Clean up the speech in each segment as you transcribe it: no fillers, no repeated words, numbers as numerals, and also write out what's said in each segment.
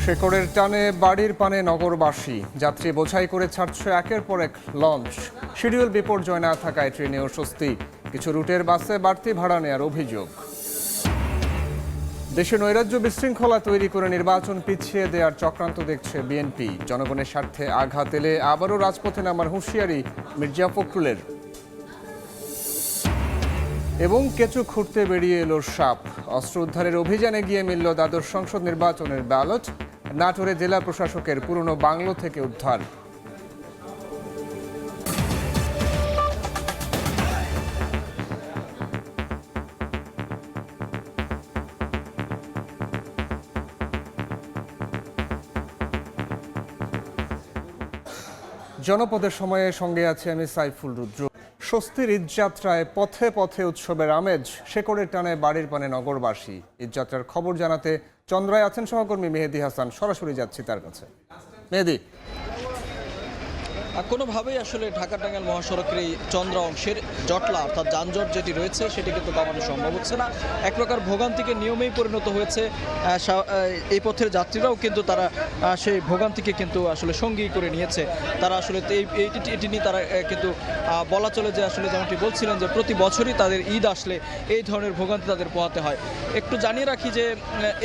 শেকড়ের টানে বাড়ির পানে নগরবাসী যাত্রী বোঝাই করে ছাড়ছে একের পর এক লঞ্চ। শিডিউল বিপর্যয় না থাকায় ট্রেনে অস্বস্তি, কিছু রুটের বাসে বাড়তি ভাড়া নেওয়ার অভিযোগ। দেশে নৈরাজ্য বিশৃঙ্খলা তৈরি করে নির্বাচন পিছিয়ে দেওয়ার চক্রান্ত দেখছে বিএনপি। জনগণের স্বার্থে আঘাত এলে আবারও রাজপথে নামার হুঁশিয়ারি মির্জা ফখরুলের। এবং কেঁচু খুঁড়তে বেরিয়ে এলো সাপ। অস্ত্র উদ্ধারের অভিযানে গিয়ে মিলল দ্বাদশ সংসদ নির্বাচনের ব্যালট। নাটোরে জেলা প্রশাসকের পুরনো বাংলো থেকে উদ্ধার। জনপদের সময়ে সঙ্গে আছে আমি সাইফুল রুদ্র। স্বস্তির ঈদযাত্রায় পথে পথে উৎসবের আমেজ, শেকড়ের টানে বাড়ির পানে নগরবাসী। ঈদযাত্রার খবর জানাতে চন্দ্রায় আছেন সহকর্মী মেহেদি হাসান, সরাসরি যাচ্ছি তার কাছে। মেহেদি, কোনোভাবেই আসলে ঢাকা টাঙ্গাইল মহাসড়কের এই চন্দ্রা অংশের জটলা অর্থাৎ যানজট যেটি রয়েছে সেটি কিন্তু কমানো সম্ভব হচ্ছে না। এক প্রকার ভোগান্তিকে নিয়মেই পরিণত হয়েছে। এই পথের যাত্রীরাও কিন্তু তারা সেই ভোগান্তিকে কিন্তু আসলে সঙ্গী করে নিয়েছে। তারা আসলে এটি নিয়ে তারা কিন্তু বলা চলে যে আসলে যেমনটি বলছিলেন যে প্রতি বছরই তাদের ঈদ আসলে এই ধরনের ভোগান্তি তাদের পোহাতে হয়। একটু জানিয়ে রাখি যে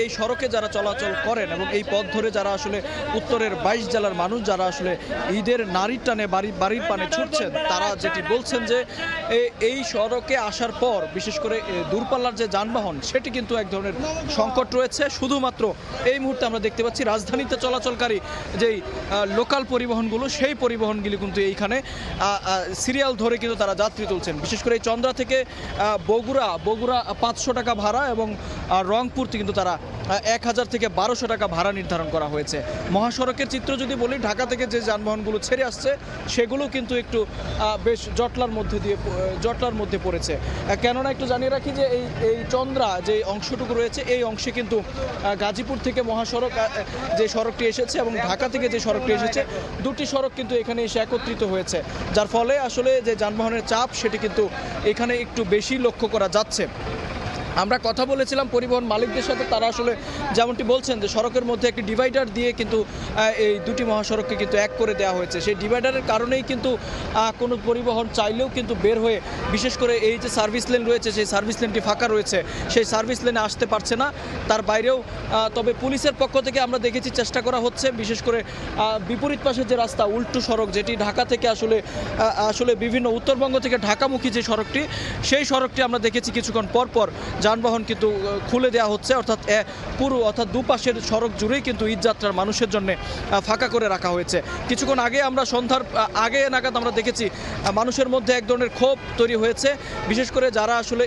এই সড়কে যারা চলাচল করেন এবং এই পথ ধরে যারা আসলে উত্তরের 22 জেলার মানুষ যারা আসলে ঈদের নারী টানে বাড়ির পানে ছুটছেন, তারা যেটি বলছেন যে এই সড়কে আসার পর বিশেষ করে দূরপাল্লার যে যানবাহন সেটি কিন্তু এক ধরনের সংকট রয়েছে। শুধুমাত্র এই মুহূর্তে আমরা দেখতে পাচ্ছি রাজধানীতে চলাচলকারী যেই লোকাল পরিবহনগুলো সেই পরিবহনগুলি কিন্তু এইখানে সিরিয়াল ধরে কিন্তু তারা যাত্রী তুলছেন। বিশেষ করে এই চন্দ্রা থেকে বগুড়া 500 টাকা ভাড়া এবং রংপুর কিন্তু তারা 1000 থেকে 1200 টাকা ভাড়া নির্ধারণ করা হয়েছে। মহাসড়কের চিত্র যদি বলি, ঢাকা থেকে যে যানবাহনগুলো ছেড়ে আসছে সেগুলো কিন্তু একটু বেশ জটলার মধ্যে পড়েছে। কেননা একটু জানিয়ে রাখি যে এই চন্দ্রা যে অংশটুকু রয়েছে এই অংশে কিন্তু গাজীপুর থেকে মহাসড়ক যে সড়কটি এসেছে এবং ঢাকা থেকে যে সড়কটি এসেছে, দুটি সড়ক কিন্তু এখানে এসে একত্রিত হয়েছে, যার ফলে আসলে যে যানবাহনের চাপ সেটি কিন্তু এখানে একটু বেশি লক্ষ্য করা যাচ্ছে। আমরা কথা বলেছিলাম পরিবহন মালিকদের সাথে, তারা আসলে যেমনটি বলছেন যে সড়কের মধ্যে একটি ডিভাইডার দিয়ে কিন্তু এই দুটি মহাসড়ককে কিন্তু এক করে দেওয়া হয়েছে। সেই ডিভাইডারের কারণেই কিন্তু কোনো পরিবহন চাইলেও কিন্তু বের হয়ে, বিশেষ করে এই যে সার্ভিস লেন রয়েছে সেই সার্ভিস লেনটি ফাঁকা রয়েছে, সেই সার্ভিস লেনে আসতে পারছে না। তার বাইরেও তবে পুলিশের পক্ষ থেকে আমরা দেখেছি চেষ্টা করা হচ্ছে, বিশেষ করে বিপরীত পাশে যে রাস্তা উল্টো সড়ক যেটি ঢাকা থেকে আসলে বিভিন্ন উত্তরবঙ্গ থেকে ঢাকামুখী যে সড়কটি, সেই সড়কটি আমরা দেখেছি কিছুক্ষণ পর যানবাহন কিন্তু খুলে দেওয়া হচ্ছে, অর্থাৎ দুপাশের সড়ক জুড়েই কিন্তু ঈদযাত্রার মানুষের জন্য ফাঁকা করে রাখা হয়েছে। কিছুক্ষণ আগে আমরা সন্ধ্যার আগে নাগাদ আমরা দেখেছি মানুষের মধ্যে এক ধরনের ক্ষোভ তৈরি হয়েছে, বিশেষ করে যারা আসলে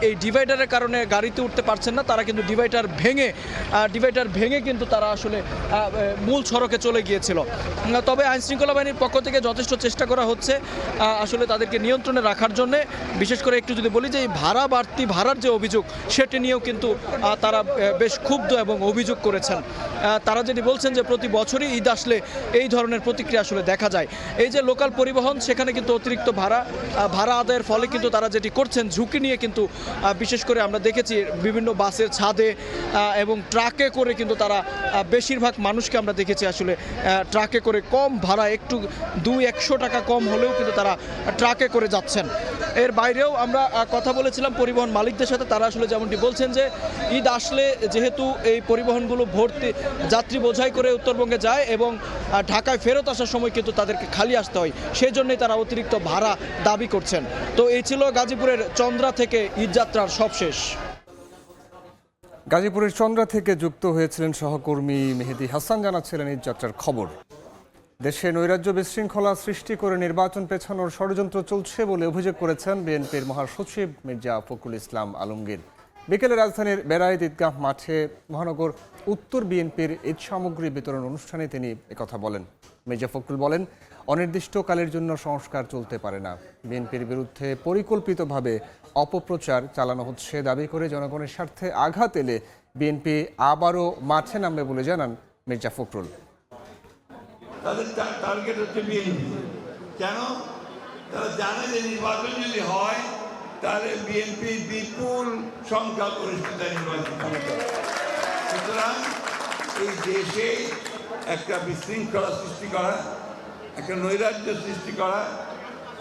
এই ডিভাইডারের কারণে গাড়িতে উঠতে পারছেন না, তারা কিন্তু ডিভাইডার ভেঙে কিন্তু তারা আসলে মূল সড়কে চলে গিয়েছিল। তবে আইনশৃঙ্খলা বাহিনীর পক্ষ থেকে যথেষ্ট চেষ্টা করা হচ্ছে আসলে তাদেরকে নিয়ন্ত্রণে রাখার জন্য। বিশেষ করে একটু যদি বলি যে এই ভাড়ার যে অভিযোগ সেটি নিয়েও কিন্তু তারা বেশ ক্ষুব্ধ এবং অভিযোগ করেছেন। তারা যেটি বলছেন যে প্রতি বছরই ঈদ আসলে এই ধরনের প্রতিক্রিয়া আসলে দেখা যায়। এই যে লোকাল পরিবহন সেখানে কিন্তু অতিরিক্ত ভাড়া আদায়ের ফলে কিন্তু তারা যেটি করছেন ঝুঁকি নিয়ে কিন্তু বিশেষ করে আমরা দেখেছি বিভিন্ন বাসের ছাদে এবং ট্রাকে করে কিন্তু তারা বেশিরভাগ মানুষকে আমরা দেখেছি আসলে ট্রাকে করে কম ভাড়া, একটু 200 টাকা কম হলেও কিন্তু তারা ট্রাকে করে যাচ্ছেন। এর বাইরেও আমরা কথা বলেছিলাম পরিবহন মালিকদের সাথে, তারা আসলে যেমনটি বলছেন যে ঈদ আসলে যেহেতু এই পরিবহনগুলো ভর্তি যাত্রী বোঝাই করে উত্তরবঙ্গে যায় এবং ঢাকায় ফেরত আসার সময় কিন্তু তাদেরকে খালি আসতে হয়, সেই জন্যই তারা অতিরিক্ত ভাড়া দাবি করছেন। তো এই ছিল গাজীপুরের চন্দ্রা থেকে ঈদযাত্রার সবশেষ। গাজীপুরের চন্দ্রা থেকে যুক্ত হয়েছিলেন সহকর্মী মেহেদি হাসান, জানাচ্ছিলেন ঈদযাত্রার খবর। দেশে নৈরাজ্য বিশৃঙ্খলা সৃষ্টি করে নির্বাচন পেছানোর ষড়যন্ত্র চলছে বলে অভিযোগ করেছেন বিএনপির মহাসচিব মির্জা ফখরুল ইসলাম আলমগীর। বিকেলে রাজধানীর বেড়াইত ঈদগাহ মাঠে মহানগর উত্তর বিএনপির ঈদ সামগ্রী বিতরণ অনুষ্ঠানে তিনি একথা বলেন। মির্জা ফখরুল বলেন, অনির্দিষ্টকালের জন্য সংস্কার চলতে পারে না। বিএনপির বিরুদ্ধে পরিকল্পিতভাবে অপপ্রচার চালানো হচ্ছে দাবি করে জনগণের স্বার্থে আঘাত এলে বিএনপি আবারও মাঠে নামবে বলে জানান মির্জা ফখরুল। তাদের টার্গেট হচ্ছে বিএনপি। কেন? তারা জানে যে নির্বাচন যদি হয় তাহলে বিএনপি বিপুল সংখ্যা পরিস্থিতি নির্বাচন করতে। সুতরাং এই দেশে একটা বিশৃঙ্খলা সৃষ্টি করা, একটা নৈরাজ্য সৃষ্টি করা,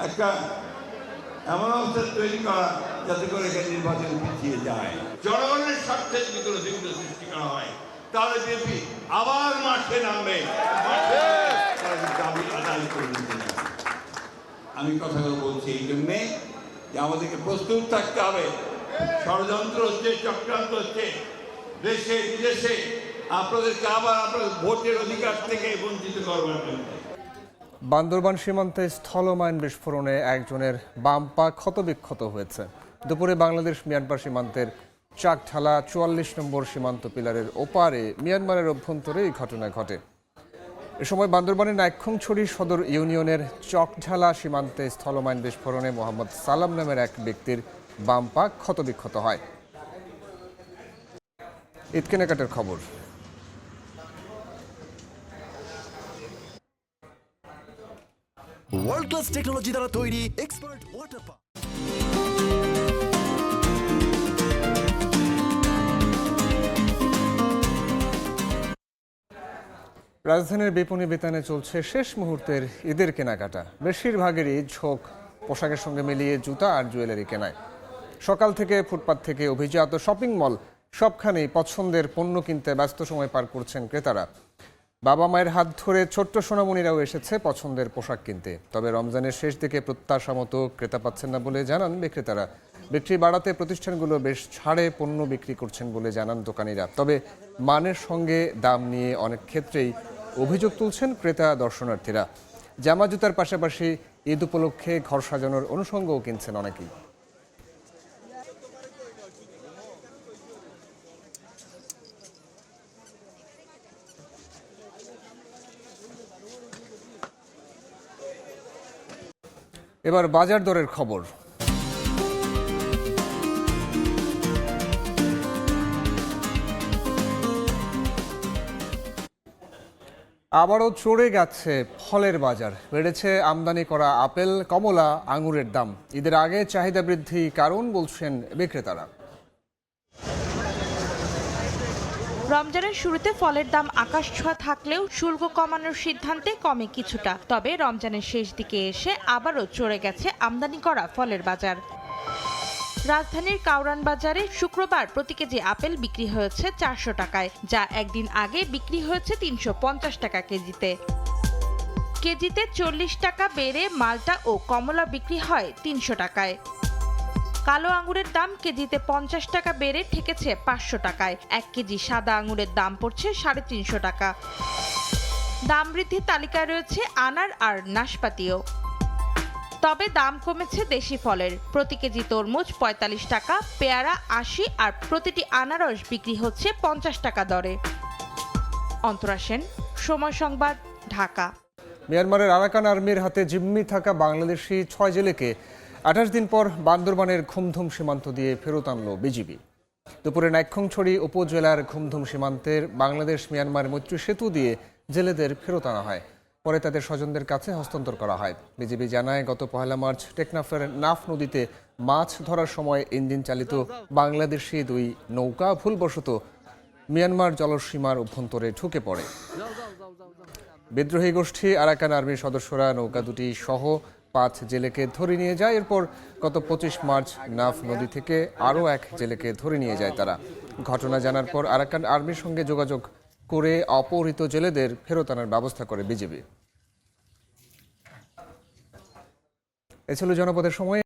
একটা এমন অবস্থা তৈরি করা যাতে করে এখানে নির্বাচন পিছিয়ে যায়। জনগণের স্বার্থে যদি কোনো বিঘ্ন সৃষ্টি করা হয় তাহলে বিএনপি আবার মাঠে নামবে, দাবি আদায় করে নিতে যাবে। আমি কথাগুলো বলছি এই জন্যে যে আমাদেরকে প্রস্তুত থাকতে হবে। ষড়যন্ত্র হচ্ছে, চক্রান্ত হচ্ছে দেশে বিদেশে, আপনাদেরকে আবার আপনাদের ভোটের অধিকার থেকে বঞ্চিত করবার জন্য। বান্দরবান সীমান্তে স্থলমাইন বিস্ফোরণে একজনের বাম পা ক্ষতবিক্ষত হয়েছে। দুপুরে বাংলাদেশ মিয়ানমার সীমান্তের চাকঢালা ৪৪ নম্বর সীমান্ত পিলারের ওপারে মিয়ানমারের অভ্যন্তরে এই ঘটনা ঘটে। এ সময় বান্দরবানের নাইক্ষ্যংছড়ি সদর ইউনিয়নের চকঢালা সীমান্তে স্থলমাইন বিস্ফোরণে মোহাম্মদ সালাম নামের এক ব্যক্তির বাম পা ক্ষতবিক্ষত হয়। ঈদ কেনাকাটার খবর। ওয়ার্ল্ড ক্লাস টেকনোলজি দ্বারা তৈরি এক্সপার্ট ওয়াটার পাম্প। রাজধানীর বিপণী বিতানে চলছে শেষ মুহূর্তের ঈদের কেনাকাটা। বেশিরভাগেরই ঝোঁক পোশাকের সঙ্গে মিলিয়ে জুতা আর জুয়েলারি কেনায়। সকাল থেকে ফুটপাত থেকে অভিজাত শপিং মল সবখানেই পছন্দের পণ্য কিনতে ব্যস্ত সময় পার করছেন ক্রেতারা। বাবা মায়ের হাত ধরে ছোট্ট সোনামণিরাও এসেছে পছন্দের পোশাক কিনতে। তবে রমজানের শেষ দিকে প্রত্যাশা মতো ক্রেতা পাচ্ছেন না বলে জানান বিক্রেতারা। বিক্রি বাড়াতে প্রতিষ্ঠানগুলো বেশ ছাড়ে পণ্য বিক্রি করছেন বলে জানান দোকানিরা। তবে মানের সঙ্গে দাম নিয়ে অনেক ক্ষেত্রেই অভিযোগ তুলছেন ক্রেতা দর্শনার্থীরা। জামা জুতার পাশাপাশি ঈদ উপলক্ষে ঘর সাজানোর অনুষঙ্গও কিনছেন অনেকেই। এবার বাজার দরের খবর। আবারও চড়ে গেছে ফলের বাজার। বেড়েছে আমদানি করা আপেল, কমলা, আঙুরের দাম। ঈদের আগে চাহিদা বৃদ্ধি কারণ বলছেন বিক্রেতারা। রমজানের শুরুতে ফলের দাম আকাশছোঁয়া থাকলেও শুল্ক কমানোর সিদ্ধান্তে কমে কিছুটা। তবে রমজানের শেষ দিকে এসে আবারও চড়ে গেছে আমদানি করা ফলের বাজার। রাজধানীর কাউরান বাজারে শুক্রবার প্রতি কেজি আপেল বিক্রি হয়েছে 400 টাকায়, যা একদিন আগে বিক্রি হয়েছে 350 টাকা কেজিতে। কেজিতে 40 টাকা বেড়ে মালটা ও কমলা বিক্রি হয় 300 টাকায়। কালো আঙুরের দাম কেজিতে 50 টাকা বেড়ে ঠেকেছে 500 টাকায়। 1 কেজি সাদা আঙুরের দাম পড়ছে 350 টাকা। দাম বৃদ্ধির তালিকায় রয়েছে আনার আর নাশপাতিও। তবে দাম কমেছে দেশি ফলের। প্রতি কেজি তরমুজ 45 টাকা, পেয়ারা 80 আর প্রতিটি আনারস বিক্রি হচ্ছে 50 টাকা দরে। অন্তরা সেন, সময় সংবাদ, ঢাকা। মিয়ানমারের আরাকান আর্মির হাতে জিম্মি থাকা বাংলাদেশি 6 জেলেকে 28 দিন পর বান্দরবানের ঘুমধুম সীমান্ত দিয়ে ফেরত আনল বিজিবি। দুপুরে নাইক্ষ্যংছড়ি উপজেলার ঘুমধুম সীমান্তের বাংলাদেশ মিয়ানমার মৈত্রী সেতু দিয়ে জেলেদের ফেরত আনা হয়। পরে তাদের স্বজনদের কাছে হস্তান্তর করা হয়। বিজিবি জানায়, গত 1 মার্চ টেকনাফের নাফ নদীতে মাছ ধরার সময় ইঞ্জিন চালিত বাংলাদেশি 2 নৌকা ভুলবশত মিয়ানমার জলসীমার অভ্যন্তরে ঢুকে পড়ে। বিদ্রোহী গোষ্ঠী আরাকান আর্মির সদস্যরা নৌকা দুটি সহ 5 জেলেকে ধরে নিয়ে যায়। এরপর গত 25 মার্চ নাফ নদী থেকে আরও 1 জেলেকে ধরে নিয়ে যায় তারা। ঘটনা জানার পর আরাকান আর্মির সঙ্গে যোগাযোগ করে অপহৃত জেলেদের ফেরত আনার ব্যবস্থা করে বিজিবি। এ ছিল জনপদের সময়।